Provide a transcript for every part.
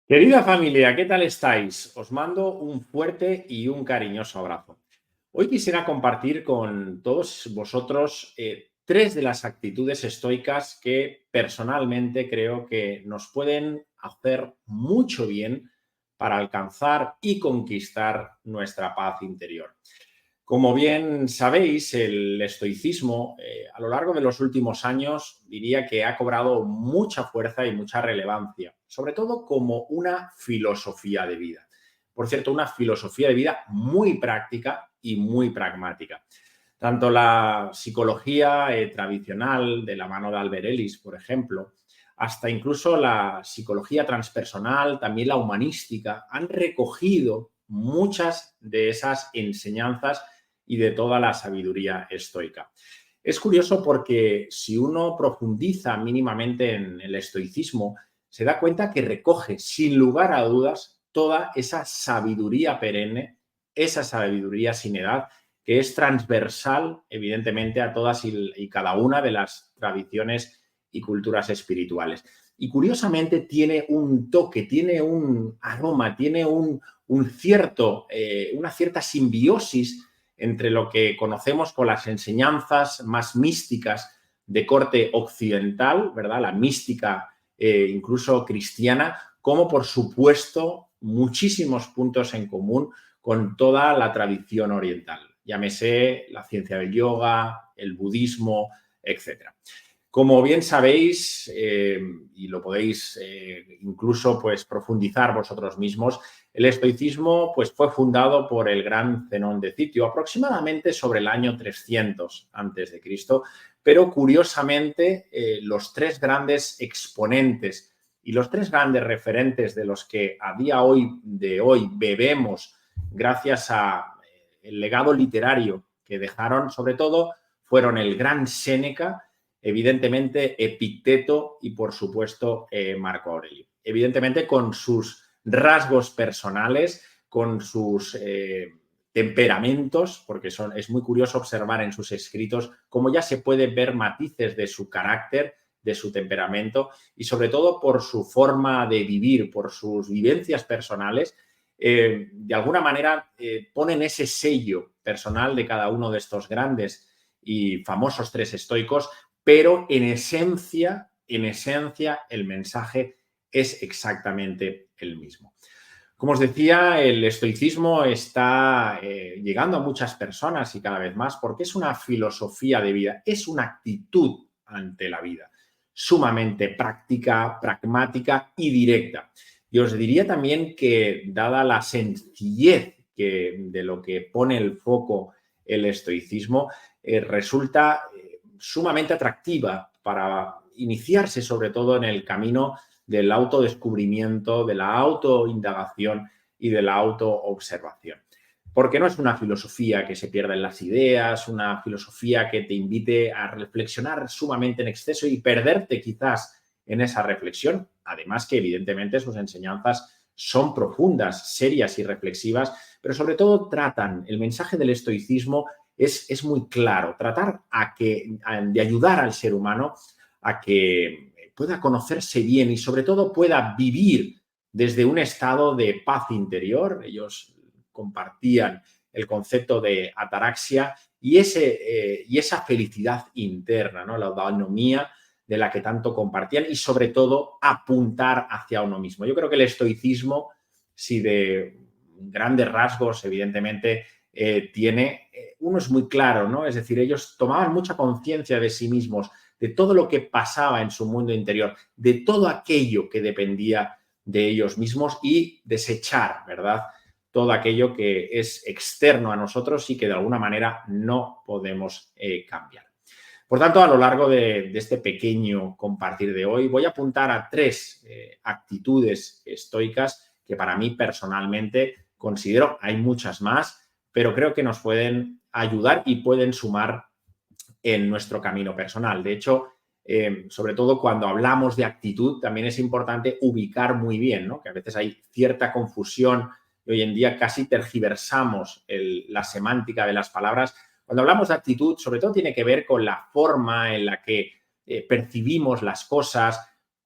Querida familia, ¿qué tal estáis? Os mando un fuerte y un cariñoso abrazo. Hoy quisiera compartir con todos vosotros tres de las actitudes estoicas que personalmente creo que nos pueden hacer mucho bien para alcanzar y conquistar nuestra paz interior. Como bien sabéis, el estoicismo a lo largo de los últimos años diría que ha cobrado mucha fuerza y mucha relevancia, sobre todo como una filosofía de vida. Por cierto, una filosofía de vida muy práctica y muy pragmática. Tanto la psicología tradicional de la mano de Albert Ellis, por ejemplo, hasta incluso la psicología transpersonal, también la humanística, han recogido muchas de esas enseñanzas y de toda la sabiduría estoica. Es curioso porque si uno profundiza mínimamente en el estoicismo, se da cuenta que recoge, sin lugar a dudas, toda esa sabiduría perenne, esa sabiduría sin edad, que es transversal, evidentemente, a todas y cada una de las tradiciones y culturas espirituales. Y curiosamente tiene un toque, tiene un aroma, tiene una cierta simbiosis entre lo que conocemos con las enseñanzas más místicas de corte occidental, ¿verdad? La mística incluso cristiana, como por supuesto muchísimos puntos en común con toda la tradición oriental. Llámese la ciencia del yoga, el budismo, etcétera. Como bien sabéis, y lo podéis incluso pues, profundizar vosotros mismos, el estoicismo pues, fue fundado por el gran Zenón de Citio, aproximadamente sobre el año 300 a.C., pero curiosamente los tres grandes exponentes y los tres grandes referentes de los que a día de hoy bebemos gracias al legado literario que dejaron, sobre todo, fueron el gran Séneca, evidentemente Epicteto y, por supuesto, Marco Aurelio. Evidentemente, con sus rasgos personales, con sus temperamentos, porque es muy curioso observar en sus escritos cómo ya se puede ver matices de su carácter, de su temperamento y, sobre todo, por su forma de vivir, por sus vivencias personales. De alguna manera ponen ese sello personal de cada uno de estos grandes y famosos tres estoicos, pero en esencia, el mensaje es exactamente el mismo. Como os decía, el estoicismo está llegando a muchas personas y cada vez más porque es una filosofía de vida, es una actitud ante la vida, sumamente práctica, pragmática y directa. Y os diría también que, dada la sencillez de lo que pone el foco el estoicismo, resulta sumamente atractiva para iniciarse sobre todo en el camino del autodescubrimiento, de la autoindagación y de la autoobservación. Porque no es una filosofía que se pierda en las ideas, una filosofía que te invite a reflexionar sumamente en exceso y perderte quizás en esa reflexión. Además que evidentemente sus enseñanzas son profundas, serias y reflexivas, pero sobre todo el mensaje del estoicismo es muy claro, tratar de ayudar al ser humano a que pueda conocerse bien y sobre todo pueda vivir desde un estado de paz interior. Ellos compartían el concepto de ataraxia y esa felicidad interna, ¿no? La autonomía de la que tanto compartían y sobre todo apuntar hacia uno mismo. Yo creo que el estoicismo, si de grandes rasgos, evidentemente, uno es muy claro, ¿no? Es decir, ellos tomaban mucha conciencia de sí mismos, de todo lo que pasaba en su mundo interior, de todo aquello que dependía de ellos mismos y desechar, ¿verdad? Todo aquello que es externo a nosotros y que de alguna manera no podemos cambiar. Por tanto, a lo largo de este pequeño compartir de hoy, voy a apuntar a tres actitudes estoicas que para mí personalmente considero, hay muchas más, pero creo que nos pueden ayudar y pueden sumar en nuestro camino personal. De hecho, sobre todo cuando hablamos de actitud, también es importante ubicar muy bien, ¿no? Que a veces hay cierta confusión y hoy en día casi tergiversamos la semántica de las palabras. Cuando hablamos de actitud, sobre todo tiene que ver con la forma en la que percibimos las cosas,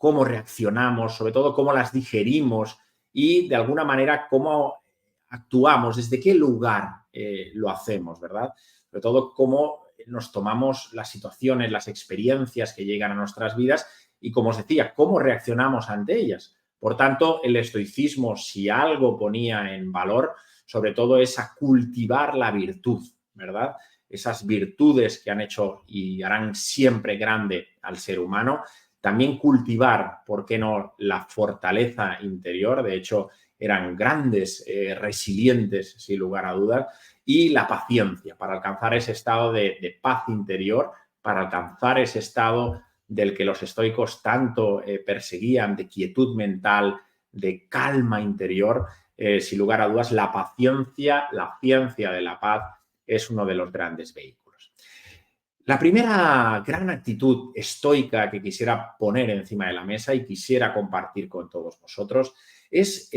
cómo reaccionamos, sobre todo cómo las digerimos y de alguna manera cómo actuamos, desde qué lugar lo hacemos, ¿verdad? Sobre todo cómo nos tomamos las situaciones, las experiencias que llegan a nuestras vidas y, como os decía, cómo reaccionamos ante ellas. Por tanto, el estoicismo, si algo ponía en valor, sobre todo es a cultivar la virtud, ¿verdad? Esas virtudes que han hecho y harán siempre grande al ser humano. También cultivar, ¿por qué no?, la fortaleza interior. De hecho, eran grandes, resilientes, sin lugar a dudas, y la paciencia para alcanzar ese estado de paz interior, para alcanzar ese estado del que los estoicos tanto perseguían, de quietud mental, de calma interior. Sin lugar a dudas, la paciencia, la ciencia de la paz es uno de los grandes vehículos. La primera gran actitud estoica que quisiera poner encima de la mesa y quisiera compartir con todos vosotros es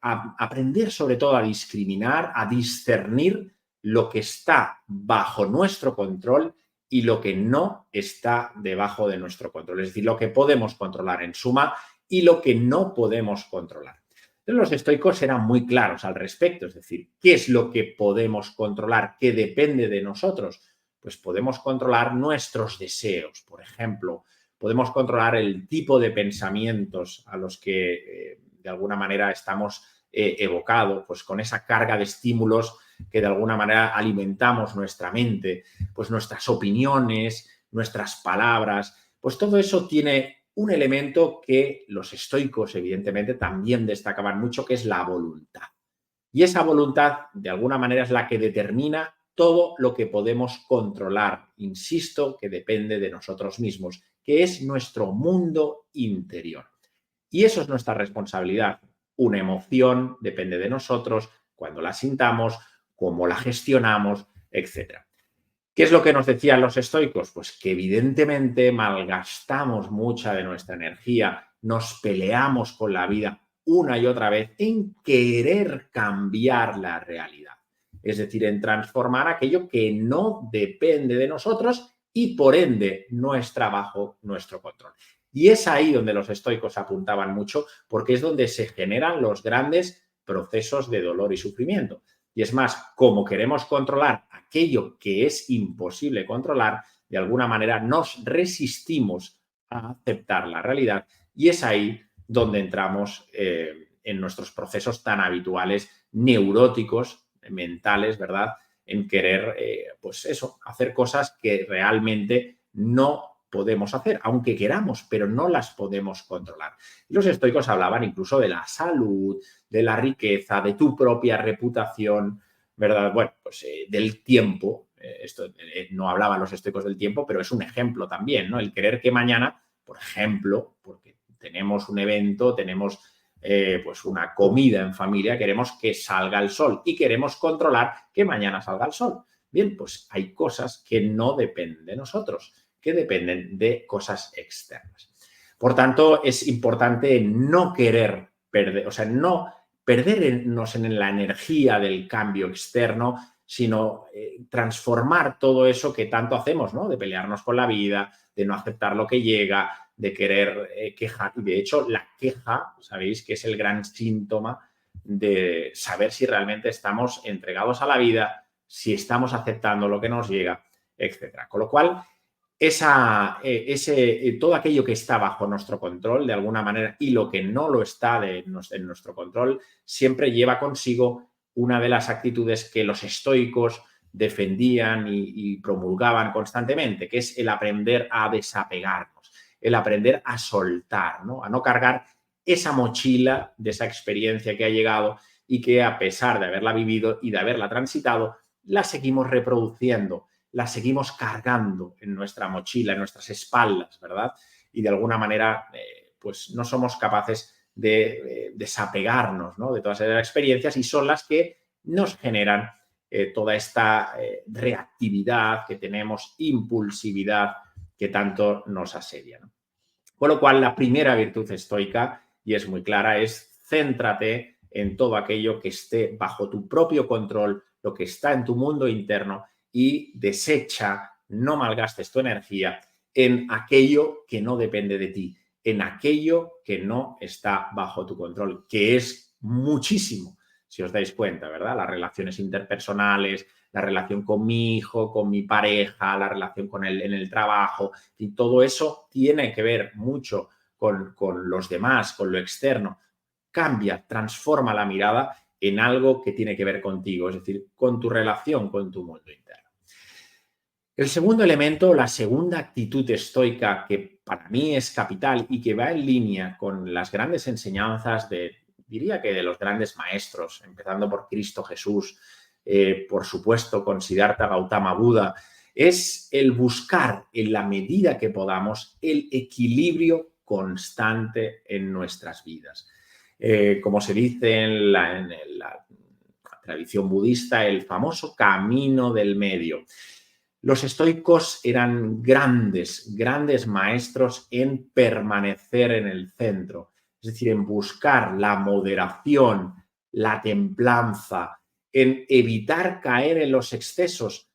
aprender sobre todo a discriminar, a discernir lo que está bajo nuestro control y lo que no está debajo de nuestro control. Es decir, lo que podemos controlar en suma y lo que no podemos controlar. Los estoicos eran muy claros al respecto, es decir, ¿qué es lo que podemos controlar? ¿Qué depende de nosotros? Pues podemos controlar nuestros deseos, por ejemplo, podemos controlar el tipo de pensamientos a los que de alguna manera estamos evocados, pues con esa carga de estímulos que de alguna manera alimentamos nuestra mente, pues nuestras opiniones, nuestras palabras, pues todo eso tiene un elemento que los estoicos evidentemente también destacaban mucho, que es la voluntad. Y esa voluntad, de alguna manera, es la que determina todo lo que podemos controlar. Insisto, que depende de nosotros mismos, que es nuestro mundo interior. Y eso es nuestra responsabilidad. Una emoción depende de nosotros, cuando la sintamos, cómo la gestionamos, etcétera. ¿Qué es lo que nos decían los estoicos? Pues que evidentemente malgastamos mucha de nuestra energía, nos peleamos con la vida una y otra vez en querer cambiar la realidad. Es decir, en transformar aquello que no depende de nosotros y por ende no está bajo nuestro control. Y es ahí donde los estoicos apuntaban mucho, porque es donde se generan los grandes procesos de dolor y sufrimiento. Y es más, como queremos controlar aquello que es imposible controlar, de alguna manera nos resistimos a aceptar la realidad y es ahí donde entramos en nuestros procesos tan habituales, neuróticos, mentales, ¿verdad? En querer, pues eso, hacer cosas que realmente no podemos hacer, aunque queramos, pero no las podemos controlar. Y los estoicos hablaban incluso de la salud, de la riqueza, de tu propia reputación, ¿verdad? Bueno, pues del tiempo. Esto no hablaban los estoicos del tiempo, pero es un ejemplo también, ¿no? El querer que mañana, por ejemplo, porque tenemos un evento, tenemos pues una comida en familia, queremos que salga el sol y queremos controlar que mañana salga el sol. Bien, pues hay cosas que no dependen de nosotros, que dependen de cosas externas. Por tanto, es importante no querer perder, o sea, no perdernos en la energía del cambio externo, sino transformar todo eso que tanto hacemos, ¿no? De pelearnos con la vida, de no aceptar lo que llega, de querer quejar. Y de hecho, la queja, sabéis que es el gran síntoma de saber si realmente estamos entregados a la vida, si estamos aceptando lo que nos llega, etcétera. Con lo cual, todo aquello que está bajo nuestro control, de alguna manera, y lo que no lo está en nuestro control, siempre lleva consigo una de las actitudes que los estoicos defendían y promulgaban constantemente, que es el aprender a desapegarnos, el aprender a soltar, ¿no? A no cargar esa mochila de esa experiencia que ha llegado y que, a pesar de haberla vivido y de haberla transitado, la seguimos reproduciendo, la seguimos cargando en nuestra mochila, en nuestras espaldas, ¿verdad? Y de alguna manera, pues no somos capaces de desapegarnos, ¿no? De todas esas experiencias y son las que nos generan toda esta reactividad que tenemos, impulsividad que tanto nos asedia, ¿no? Con lo cual, la primera virtud estoica, y es muy clara, es céntrate en todo aquello que esté bajo tu propio control, lo que está en tu mundo interno y desecha, no malgastes tu energía en aquello que no depende de ti, en aquello que no está bajo tu control, que es muchísimo, si os dais cuenta, ¿verdad? Las relaciones interpersonales, la relación con mi hijo, con mi pareja, la relación en el trabajo, y todo eso tiene que ver mucho con los demás, con lo externo. Cambia, transforma la mirada en algo que tiene que ver contigo, es decir, con tu relación con tu mundo interno. El segundo elemento, la segunda actitud estoica que para mí es capital y que va en línea con las grandes enseñanzas diría que de los grandes maestros, empezando por Cristo Jesús, por supuesto con Siddhartha Gautama Buda, es el buscar en la medida que podamos el equilibrio constante en nuestras vidas. Como se dice en la tradición budista, el famoso camino del medio. Los estoicos eran grandes maestros en permanecer en el centro, es decir, en buscar la moderación, la templanza, en evitar caer en los excesos.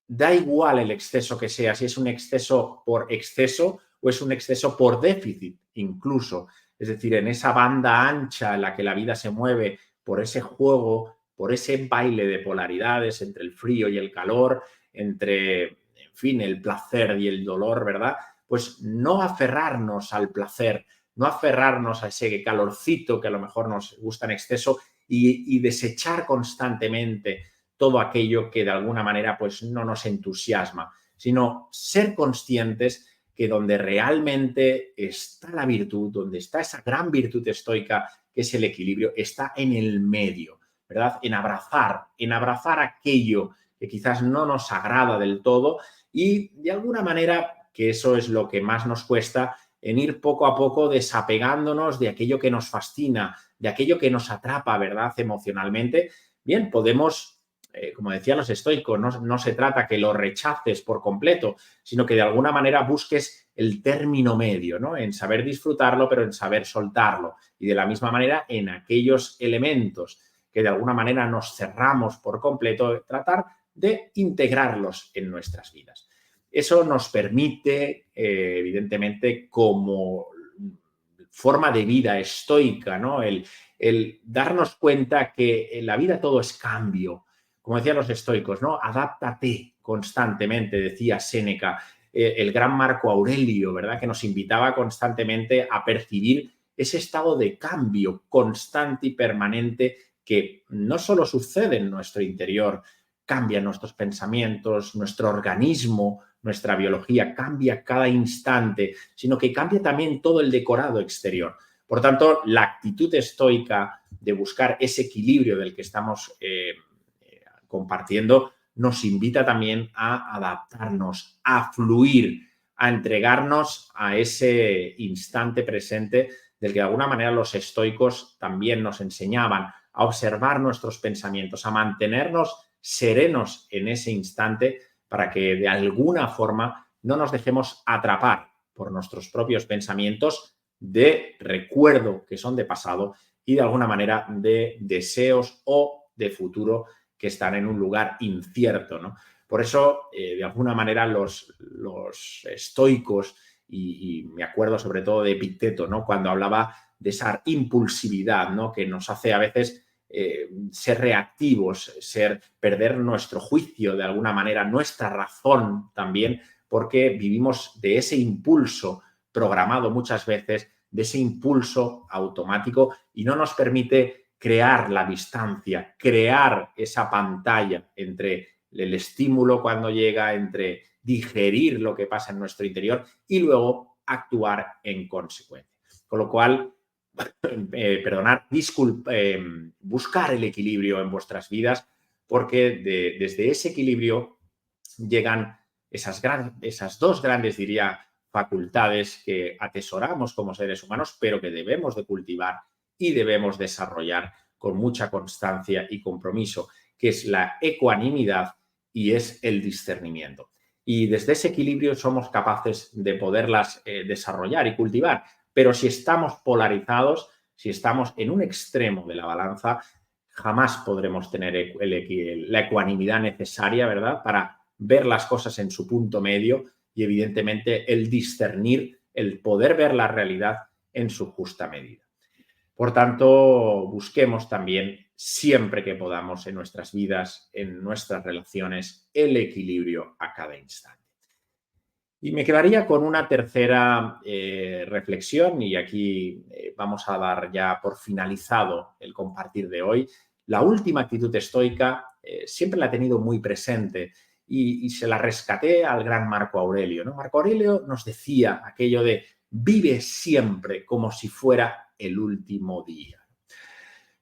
Da igual el exceso que sea, si es un exceso por exceso o es un exceso por déficit incluso. Es decir, en esa banda ancha en la que la vida se mueve por ese juego, por ese baile de polaridades entre el frío y el calor, entre, en fin, el placer y el dolor, ¿verdad? Pues no aferrarnos al placer, no aferrarnos a ese calorcito que a lo mejor nos gusta en exceso y desechar constantemente todo aquello que de alguna manera pues no nos entusiasma, sino ser conscientes que donde realmente está la virtud, donde está esa gran virtud estoica que es el equilibrio, está en el medio, ¿verdad? En abrazar aquello que quizás no nos agrada del todo y de alguna manera, que eso es lo que más nos cuesta, en ir poco a poco desapegándonos de aquello que nos fascina, de aquello que nos atrapa, ¿verdad? Emocionalmente. Bien, podemos, como decían los estoicos, no se trata que lo rechaces por completo, sino que de alguna manera busques el término medio, ¿no? En saber disfrutarlo, pero en saber soltarlo. Y de la misma manera, en aquellos elementos que de alguna manera nos cerramos por completo, tratar de integrarlos en nuestras vidas. Eso nos permite, evidentemente, como forma de vida estoica, ¿no? El darnos cuenta que en la vida todo es cambio. Como decían los estoicos, ¿no? Adáptate constantemente, decía Séneca, el gran Marco Aurelio, ¿verdad? Que nos invitaba constantemente a percibir ese estado de cambio constante y permanente que no solo sucede en nuestro interior, cambian nuestros pensamientos, nuestro organismo, nuestra biología cambia cada instante, sino que cambia también todo el decorado exterior. Por tanto, la actitud estoica de buscar ese equilibrio del que estamos compartiendo nos invita también a adaptarnos, a fluir, a entregarnos a ese instante presente del que de alguna manera los estoicos también nos enseñaban, a observar nuestros pensamientos, a mantenernos serenos en ese instante para que de alguna forma no nos dejemos atrapar por nuestros propios pensamientos de recuerdo que son de pasado y de alguna manera de deseos o de futuro que están en un lugar incierto, ¿no? Por eso, de alguna manera, los estoicos, y me acuerdo sobre todo de Epicteto, ¿no? Cuando hablaba de esa impulsividad, ¿no? Que nos hace a veces ser reactivos, perder nuestro juicio de alguna manera, nuestra razón también, porque vivimos de ese impulso programado muchas veces, de ese impulso automático y no nos permite crear la distancia, crear esa pantalla entre el estímulo cuando llega, entre digerir lo que pasa en nuestro interior y luego actuar en consecuencia. Con lo cual, buscar el equilibrio en vuestras vidas, porque desde ese equilibrio llegan esas dos grandes, diría, facultades que atesoramos como seres humanos, pero que debemos de cultivar y debemos desarrollar con mucha constancia y compromiso, que es la ecuanimidad y es el discernimiento. Y desde ese equilibrio somos capaces de poderlas desarrollar y cultivar. Pero si estamos polarizados, si estamos en un extremo de la balanza, jamás podremos tener la ecuanimidad necesaria, ¿verdad?, para ver las cosas en su punto medio y, evidentemente, el discernir, el poder ver la realidad en su justa medida. Por tanto, busquemos también siempre que podamos en nuestras vidas, en nuestras relaciones, el equilibrio a cada instante. Y me quedaría con una tercera reflexión y aquí vamos a dar ya por finalizado el compartir de hoy. La última actitud estoica siempre la he tenido muy presente y se la rescaté al gran Marco Aurelio, ¿no? Marco Aurelio nos decía aquello de vive siempre como si fuera el último día.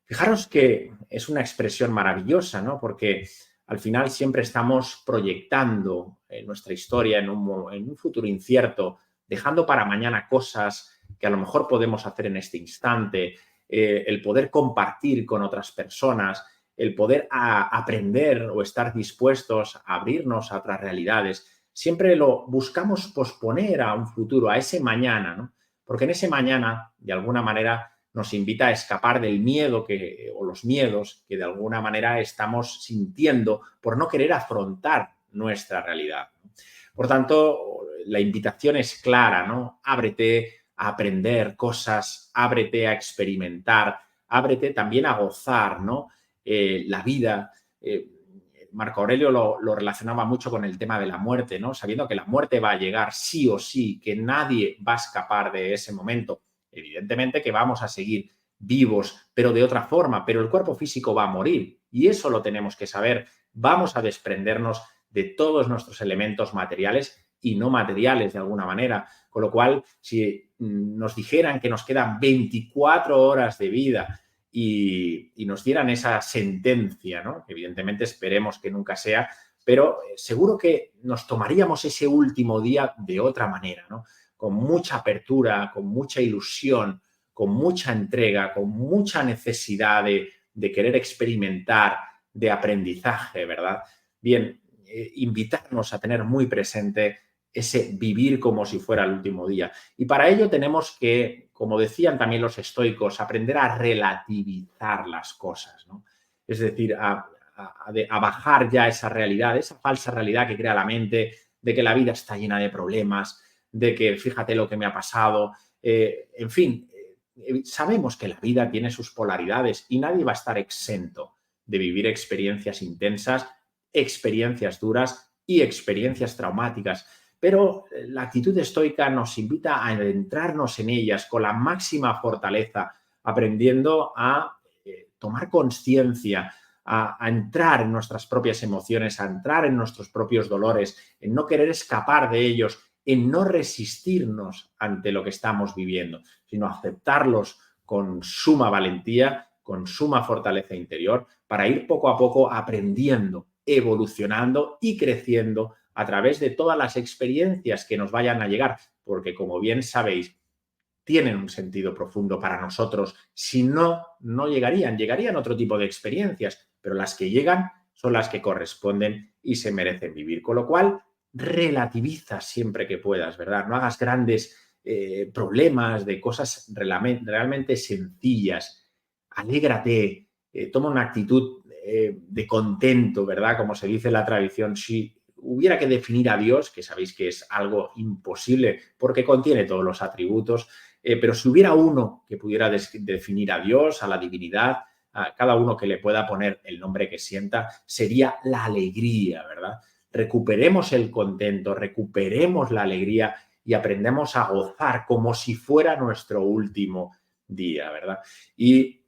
Fijaros que es una expresión maravillosa, ¿no? Porque al final siempre estamos proyectando nuestra historia en un futuro incierto, dejando para mañana cosas que a lo mejor podemos hacer en este instante, el poder compartir con otras personas, el poder aprender o estar dispuestos a abrirnos a otras realidades. Siempre lo buscamos posponer a un futuro, a ese mañana, ¿no? Porque en ese mañana, de alguna manera, nos invita a escapar del miedo o los miedos que de alguna manera estamos sintiendo por no querer afrontar nuestra realidad. Por tanto, la invitación es clara, ¿no? Ábrete a aprender cosas, ábrete a experimentar, ábrete también a gozar, ¿no? La vida. Marco Aurelio lo relacionaba mucho con el tema de la muerte, ¿no? Sabiendo que la muerte va a llegar sí o sí, que nadie va a escapar de ese momento. Evidentemente que vamos a seguir vivos, pero de otra forma, pero el cuerpo físico va a morir y eso lo tenemos que saber. Vamos a desprendernos de todos nuestros elementos materiales y no materiales de alguna manera. Con lo cual, si nos dijeran que nos quedan 24 horas de vida y nos dieran esa sentencia, ¿no? Evidentemente esperemos que nunca sea, pero seguro que nos tomaríamos ese último día de otra manera, ¿no? Con mucha apertura, con mucha ilusión, con mucha entrega, con mucha necesidad de querer experimentar, de aprendizaje, ¿verdad? Bien, invitarnos a tener muy presente ese vivir como si fuera el último día. Y para ello tenemos que, como decían también los estoicos, aprender a relativizar las cosas, ¿no? Es decir, a bajar ya esa realidad, esa falsa realidad que crea la mente de que la vida está llena de problemas, de que fíjate lo que me ha pasado, en fin, sabemos que la vida tiene sus polaridades y nadie va a estar exento de vivir experiencias intensas, experiencias duras y experiencias traumáticas. Pero la actitud estoica nos invita a adentrarnos en ellas con la máxima fortaleza, aprendiendo a tomar conciencia, a entrar en nuestras propias emociones, a entrar en nuestros propios dolores, en no querer escapar de ellos, en no resistirnos ante lo que estamos viviendo, sino aceptarlos con suma valentía, con suma fortaleza interior, para ir poco a poco aprendiendo, evolucionando y creciendo a través de todas las experiencias que nos vayan a llegar, porque como bien sabéis, tienen un sentido profundo para nosotros. Si no, no llegarían otro tipo de experiencias, pero las que llegan son las que corresponden y se merecen vivir. Con lo cual, relativiza siempre que puedas, ¿verdad? No hagas grandes problemas de cosas realmente sencillas. Alégrate, toma una actitud de contento, ¿verdad? Como se dice en la tradición, si hubiera que definir a Dios, que sabéis que es algo imposible porque contiene todos los atributos, pero si hubiera uno que pudiera definir a Dios, a la divinidad, a cada uno que le pueda poner el nombre que sienta, sería la alegría, ¿verdad? Recuperemos el contento, recuperemos la alegría y aprendemos a gozar como si fuera nuestro último día, ¿verdad? Y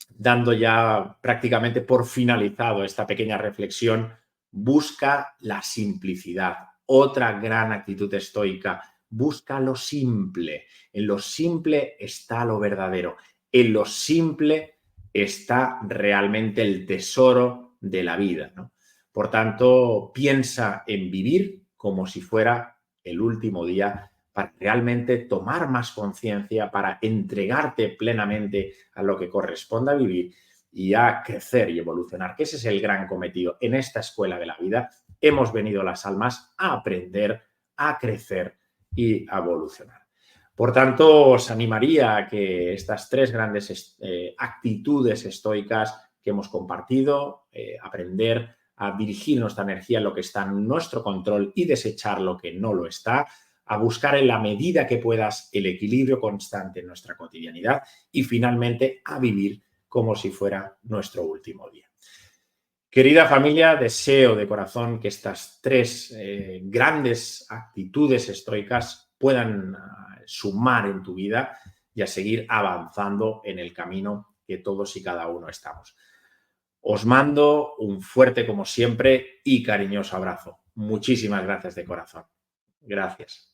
dando ya prácticamente por finalizado esta pequeña reflexión, busca la simplicidad. Otra gran actitud estoica, busca lo simple. En lo simple está lo verdadero. En lo simple está realmente el tesoro de la vida, ¿no? Por tanto, piensa en vivir como si fuera el último día para realmente tomar más conciencia, para entregarte plenamente a lo que corresponda vivir y a crecer y evolucionar, que ese es el gran cometido. En esta escuela de la vida hemos venido las almas a aprender, a crecer y a evolucionar. Por tanto, os animaría a que estas tres grandes actitudes estoicas que hemos compartido, aprender a dirigir nuestra energía en lo que está en nuestro control y desechar lo que no lo está, a buscar en la medida que puedas el equilibrio constante en nuestra cotidianidad y finalmente a vivir como si fuera nuestro último día. Querida familia, deseo de corazón que estas tres grandes actitudes estoicas puedan sumar en tu vida y a seguir avanzando en el camino que todos y cada uno estamos. Os mando un fuerte, como siempre, y cariñoso abrazo. Muchísimas gracias de corazón. Gracias.